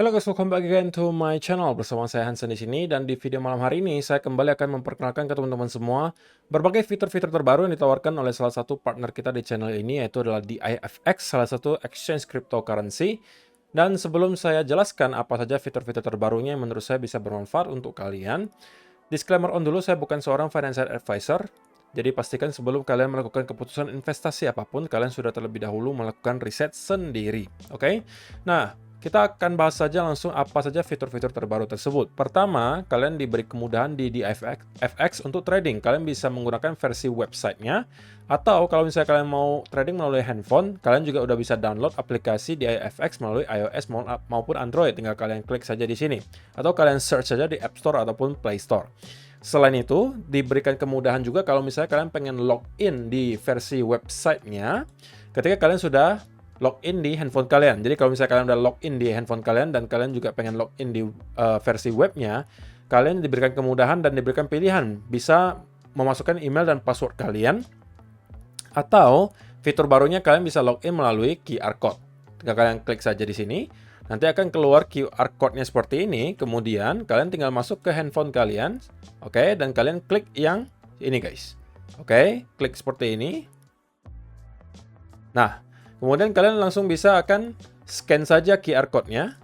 Halo guys, welcome back again to my channel. Bersama saya Hansen di sini, dan di video malam hari ini saya kembali akan memperkenalkan ke teman-teman semua berbagai fitur-fitur terbaru yang ditawarkan oleh salah satu partner kita di channel ini, yaitu adalah DIFX, salah satu exchange cryptocurrency. Dan sebelum saya jelaskan apa saja fitur-fitur terbarunya yang menurut saya bisa bermanfaat untuk kalian, disclaimer on dulu, saya bukan seorang financial advisor. Jadi pastikan sebelum kalian melakukan keputusan investasi apapun, kalian sudah terlebih dahulu melakukan riset sendiri. Oke? Nah, kita akan bahas saja langsung apa saja fitur-fitur terbaru tersebut. Pertama, kalian diberi kemudahan di DIFX untuk trading. Kalian bisa menggunakan versi websitenya, atau kalau misalnya kalian mau trading melalui handphone, kalian juga udah bisa download aplikasi DIFX melalui iOS maupun Android. Tinggal kalian klik saja di sini, atau kalian search saja di App Store ataupun Play Store. Selain itu, diberikan kemudahan juga kalau misalnya kalian pengen login di versi websitenya ketika kalian sudah login di handphone kalian. Jadi kalau misalnya kalian udah login di handphone kalian dan kalian juga pengen login di versi webnya, kalian diberikan kemudahan dan diberikan pilihan. Bisa memasukkan email dan password kalian, atau fitur barunya kalian bisa login melalui QR code. Tinggal kalian klik saja di sini, nanti akan keluar QR code-nya seperti ini. Kemudian kalian tinggal masuk ke handphone kalian, oke, dan kalian klik yang ini guys. Oke, klik seperti ini. Nah, kemudian kalian langsung bisa akan scan saja QR code-nya.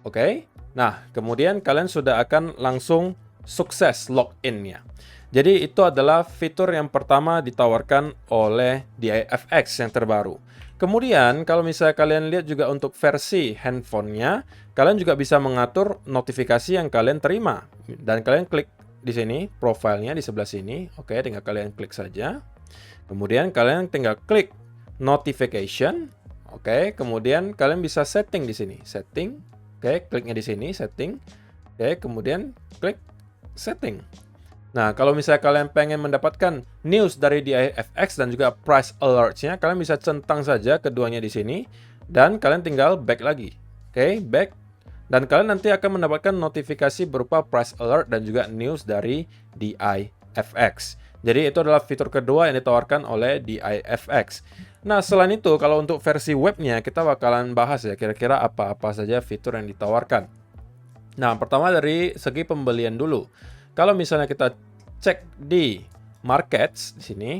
Oke. Nah, kemudian kalian sudah akan langsung sukses login-nya. Jadi itu adalah fitur yang pertama ditawarkan oleh DIFX yang terbaru. Kemudian kalau misalnya kalian lihat juga untuk versi handphonenya, kalian juga bisa mengatur notifikasi yang kalian terima. Dan kalian klik di sini, profilnya di sebelah sini. Oke, tinggal kalian klik saja. Kemudian kalian tinggal klik notification. Oke, kemudian kalian bisa setting di sini. Setting. Oke, kliknya di sini, setting. Oke, kemudian klik setting. Nah, kalau misalnya kalian pengen mendapatkan news dari DIFX dan juga price alerts-nya, kalian bisa centang saja keduanya di sini. Dan kalian tinggal back lagi. Oke, back. Dan kalian nanti akan mendapatkan notifikasi berupa price alert dan juga news dari DIFX. Jadi itu adalah fitur kedua yang ditawarkan oleh DIFX. Nah, selain itu, kalau untuk versi webnya, kita bakalan bahas ya kira-kira apa-apa saja fitur yang ditawarkan. Nah, pertama dari segi pembelian dulu. Kalau misalnya kita cek di markets di sini,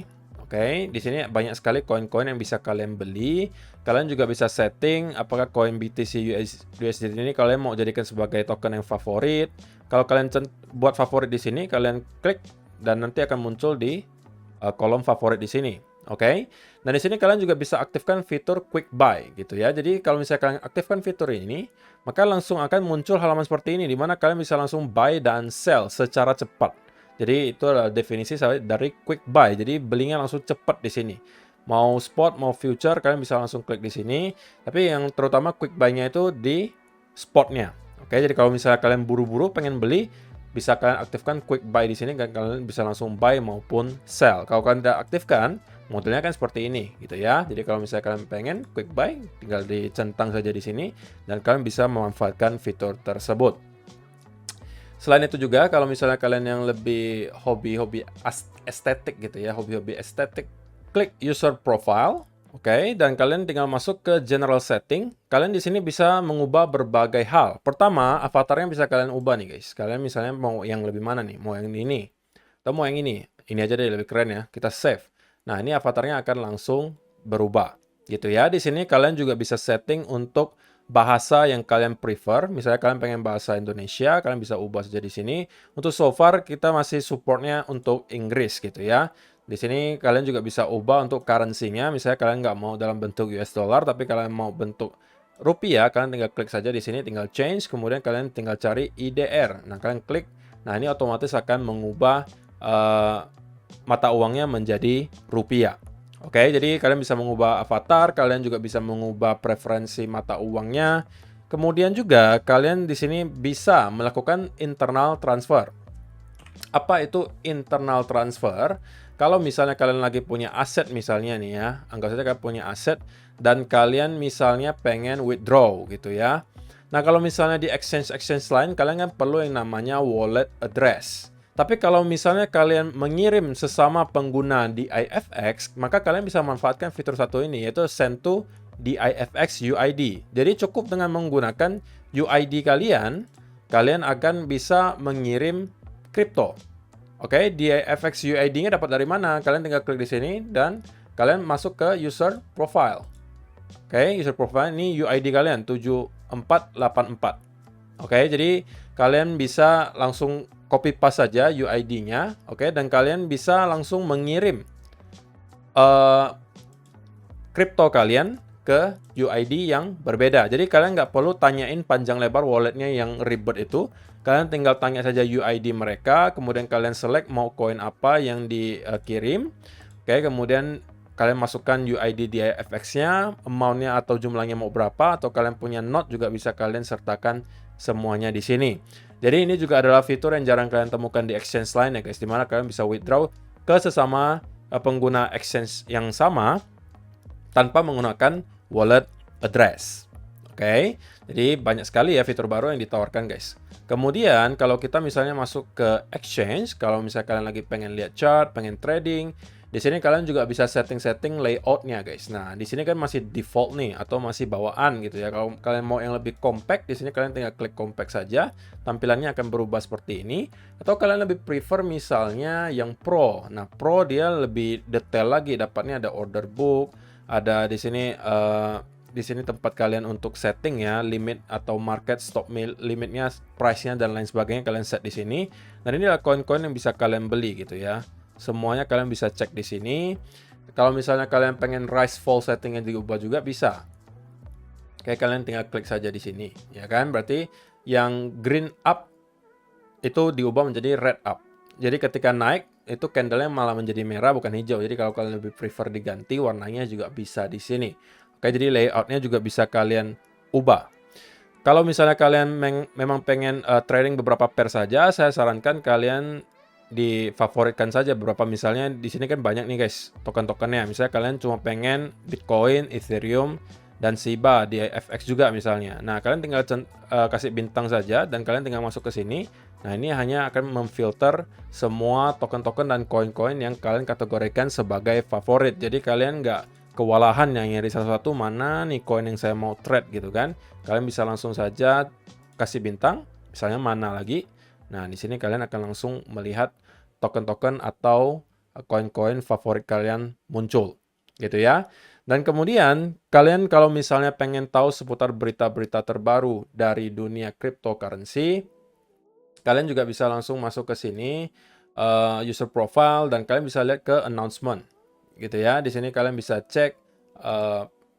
oke, di sini banyak sekali koin-koin yang bisa kalian beli. Kalian juga bisa setting apakah koin BTC USDT ini kalian mau jadikan sebagai token yang favorit. Kalau kalian buat favorit di sini, kalian klik dan nanti akan muncul di kolom favorit di sini. Oke. Dan di sini kalian juga bisa aktifkan fitur quick buy gitu ya. Jadi kalau misalnya kalian aktifkan fitur ini, maka langsung akan muncul halaman seperti ini di mana kalian bisa langsung buy dan sell secara cepat. Jadi itu adalah definisi dari quick buy. Jadi belinya langsung cepat di sini. Mau spot, mau future, kalian bisa langsung klik di sini. Tapi yang terutama quick buy-nya itu di spotnya. Oke, jadi kalau misalnya kalian buru-buru pengen beli, bisa kalian aktifkan quick buy di sini, dan kalian bisa langsung buy maupun sell. Kalau kalian tidak aktifkan, modelnya kan seperti ini gitu ya. Jadi kalau misalnya kalian pengen quick buy, tinggal dicentang saja di sini dan kalian bisa memanfaatkan fitur tersebut. Selain itu juga kalau misalnya kalian yang lebih hobi-hobi estetik gitu ya, hobi-hobi estetik, klik user profile. Oke, dan kalian tinggal masuk ke general setting. Kalian di sini bisa mengubah berbagai hal. Pertama, avatarnya bisa kalian ubah nih guys. Kalian misalnya mau yang lebih mana nih? Mau yang ini atau mau yang ini? Ini aja deh lebih keren ya. Kita save. Nah, ini avatarnya akan langsung berubah. Gitu ya. Di sini kalian juga bisa setting untuk bahasa yang kalian prefer. Misalnya kalian pengen bahasa Indonesia, kalian bisa ubah saja di sini. Untuk so far kita masih supportnya untuk Inggris gitu ya. Di sini kalian juga bisa ubah untuk currency-nya. Misalnya kalian nggak mau dalam bentuk US dollar, tapi kalian mau bentuk rupiah, kalian tinggal klik saja di sini, tinggal change, kemudian kalian tinggal cari IDR. Nah, kalian klik. Nah, ini otomatis akan mengubah mata uangnya menjadi rupiah. Oke, jadi kalian bisa mengubah avatar, kalian juga bisa mengubah preferensi mata uangnya. Kemudian juga kalian di sini bisa melakukan internal transfer. Apa itu internal transfer? Kalau misalnya kalian lagi punya aset misalnya nih ya, anggap saja kalian punya aset dan kalian misalnya pengen withdraw gitu ya. Nah, kalau misalnya di exchange lain kalian kan perlu yang namanya wallet address. Tapi kalau misalnya kalian mengirim sesama pengguna di IFX, maka kalian bisa manfaatkan fitur satu ini, yaitu send to DIFX UID. Jadi cukup dengan menggunakan UID kalian, kalian akan bisa mengirim kripto. Oke, DIFX UID-nya dapat dari mana? Kalian tinggal klik di sini dan kalian masuk ke user profile. Oke, user profile ini UID kalian 7484. Oke, jadi kalian bisa langsung copy paste saja UID-nya, oke, dan kalian bisa langsung mengirim kripto kalian ke UID yang berbeda. Jadi kalian nggak perlu tanyain panjang lebar walletnya yang ribet itu. Kalian tinggal tanya saja UID mereka, kemudian kalian select mau koin apa yang dikirim. Oke, kemudian kalian masukkan UID DIFX-nya, amount-nya atau jumlahnya mau berapa, atau kalian punya node juga bisa kalian sertakan semuanya di sini. Jadi ini juga adalah fitur yang jarang kalian temukan di exchange lain ya guys, dimana kalian bisa withdraw ke sesama pengguna exchange yang sama tanpa menggunakan wallet address. Oke, jadi banyak sekali ya fitur baru yang ditawarkan guys. Kemudian kalau kita misalnya masuk ke exchange, kalau misalnya kalian lagi pengen lihat chart, pengen trading, di sini kalian juga bisa setting-setting layoutnya guys. Nah, di sini kan masih default nih atau masih bawaan gitu ya. Kalau kalian mau yang lebih compact, di sini kalian tinggal klik compact saja. Tampilannya akan berubah seperti ini. Atau kalian lebih prefer misalnya yang pro. Nah, pro dia lebih detail lagi. Dapatnya ada order book, ada di sini tempat kalian untuk setting ya, limit atau market stop limitnya, price-nya dan lain sebagainya kalian set di sini. Dan ini adalah koin-koin yang bisa kalian beli gitu ya. Semuanya kalian bisa cek di sini. Kalau misalnya kalian pengen rise fall settingnya diubah juga bisa. Kayak kalian tinggal klik saja di sini, ya kan? Berarti yang green up itu diubah menjadi red up. Jadi ketika naik itu candlenya malah menjadi merah bukan hijau. Jadi kalau kalian lebih prefer diganti warnanya juga bisa di sini. Oke, jadi layoutnya juga bisa kalian ubah. Kalau misalnya kalian memang pengen trading beberapa pair saja, saya sarankan kalian difavoritkan saja beberapa. Misalnya di sini kan banyak nih guys token-tokennya. Misalnya kalian cuma pengen Bitcoin, Ethereum, dan Shiba di FX juga misalnya. Nah, kalian tinggal kasih bintang saja dan kalian tinggal masuk ke sini. Nah, ini hanya akan memfilter semua token-token dan koin-koin yang kalian kategorikan sebagai favorit. Jadi kalian nggak kewalahan yang nyari satu-satu mana nih koin yang saya mau trade gitu kan. Kalian bisa langsung saja kasih bintang, misalnya mana lagi. Nah, di sini kalian akan langsung melihat token-token atau koin-koin favorit kalian muncul, gitu ya. Dan kemudian, kalian kalau misalnya pengen tahu seputar berita-berita terbaru dari dunia cryptocurrency, kalian juga bisa langsung masuk ke sini, user profile, dan kalian bisa lihat ke announcement, gitu ya. Di sini kalian bisa cek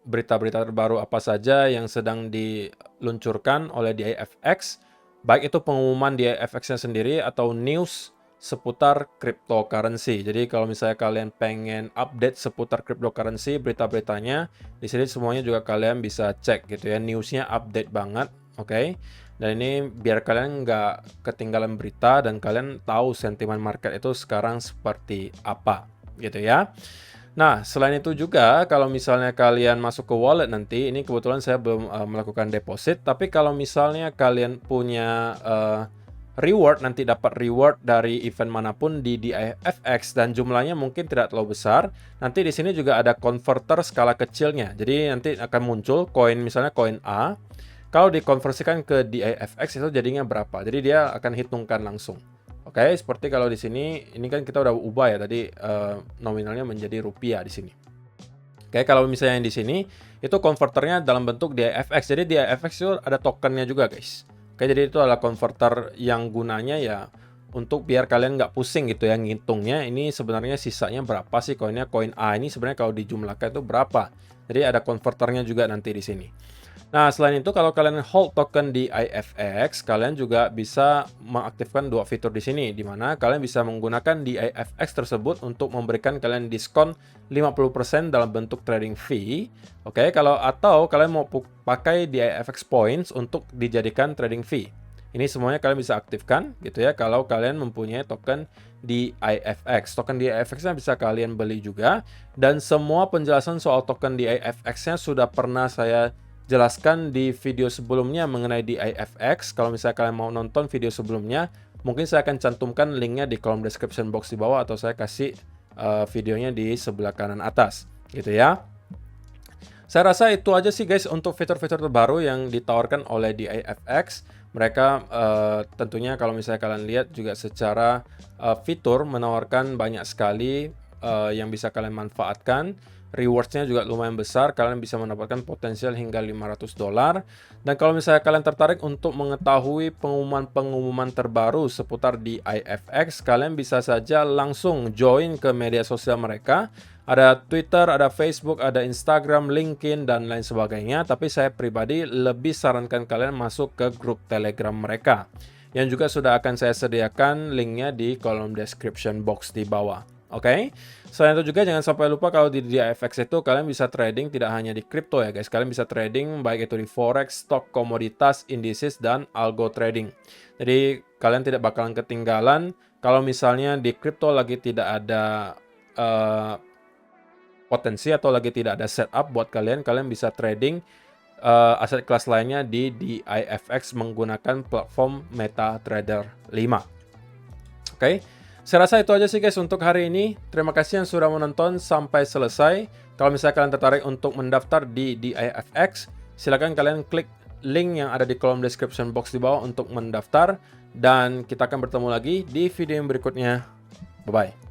berita-berita terbaru apa saja yang sedang diluncurkan oleh DIFX, baik itu pengumuman DIFX-nya sendiri atau news seputar cryptocurrency. Jadi kalau misalnya kalian pengen update seputar cryptocurrency, berita-beritanya, di sini semuanya juga kalian bisa cek gitu ya. Newsnya update banget, oke? Dan ini biar kalian nggak ketinggalan berita dan kalian tahu sentimen market itu sekarang seperti apa, gitu ya. Nah, selain itu juga, kalau misalnya kalian masuk ke wallet nanti, ini kebetulan saya belum melakukan deposit, tapi kalau misalnya kalian punya reward, nanti dapat reward dari event manapun di DIFX dan jumlahnya mungkin tidak terlalu besar, nanti di sini juga ada converter skala kecilnya. Jadi nanti akan muncul koin, misalnya koin A, kalau dikonversikan ke DIFX itu jadinya berapa. Jadi dia akan hitungkan langsung. Oke, seperti kalau di sini, ini kan kita udah ubah ya tadi nominalnya menjadi rupiah di sini. Oke, kalau misalnya yang di sini itu konverternya dalam bentuk DIFX. Jadi DIFX itu ada tokennya juga guys. Oke, jadi itu adalah konverter yang gunanya ya untuk biar kalian nggak pusing gitu ya ngitungnya. Ini sebenarnya sisanya berapa sih koinnya? Koin A ini sebenarnya kalau dijumlahkan itu berapa? Jadi ada konverternya juga nanti di sini. Nah, selain itu kalau kalian hold token di DIFX, kalian juga bisa mengaktifkan dua fitur di sini, di mana kalian bisa menggunakan DIFX tersebut untuk memberikan kalian diskon 50% dalam bentuk trading fee. Oke, atau kalian mau pakai DIFX points untuk dijadikan trading fee. Ini semuanya kalian bisa aktifkan gitu ya kalau kalian mempunyai token DIFX. Token DIFX-nya bisa kalian beli juga, dan semua penjelasan soal token DIFX-nya sudah pernah saya jelaskan di video sebelumnya mengenai DIFX. Kalau misalnya kalian mau nonton video sebelumnya, mungkin saya akan cantumkan linknya di kolom description box di bawah, atau saya kasih videonya di sebelah kanan atas gitu ya. Saya rasa itu aja sih guys untuk fitur-fitur terbaru yang ditawarkan oleh DIFX. Mereka tentunya kalau misalnya kalian lihat juga secara fitur menawarkan banyak sekali yang bisa kalian manfaatkan. Rewards-nya juga lumayan besar, kalian bisa mendapatkan potensial hingga $500. Dan kalau misalnya kalian tertarik untuk mengetahui pengumuman-pengumuman terbaru seputar DIFX, kalian bisa saja langsung join ke media sosial mereka. Ada Twitter, ada Facebook, ada Instagram, LinkedIn, dan lain sebagainya. Tapi saya pribadi lebih sarankan kalian masuk ke grup Telegram mereka, yang juga sudah akan saya sediakan linknya di kolom description box di bawah. Oke, selain itu juga jangan sampai lupa kalau di DIFX itu kalian bisa trading tidak hanya di kripto ya guys. Kalian bisa trading baik itu di forex, stok, komoditas, indices, dan algo trading. Jadi kalian tidak bakalan ketinggalan kalau misalnya di kripto lagi tidak ada potensi atau lagi tidak ada setup buat kalian bisa trading aset kelas lainnya di DIFX menggunakan platform MetaTrader 5. Oke, saya rasa itu aja sih guys untuk hari ini. Terima kasih yang sudah menonton sampai selesai. Kalau misalnya kalian tertarik untuk mendaftar di DIFX, silakan kalian klik link yang ada di kolom description box di bawah untuk mendaftar. Dan kita akan bertemu lagi di video yang berikutnya. Bye-bye.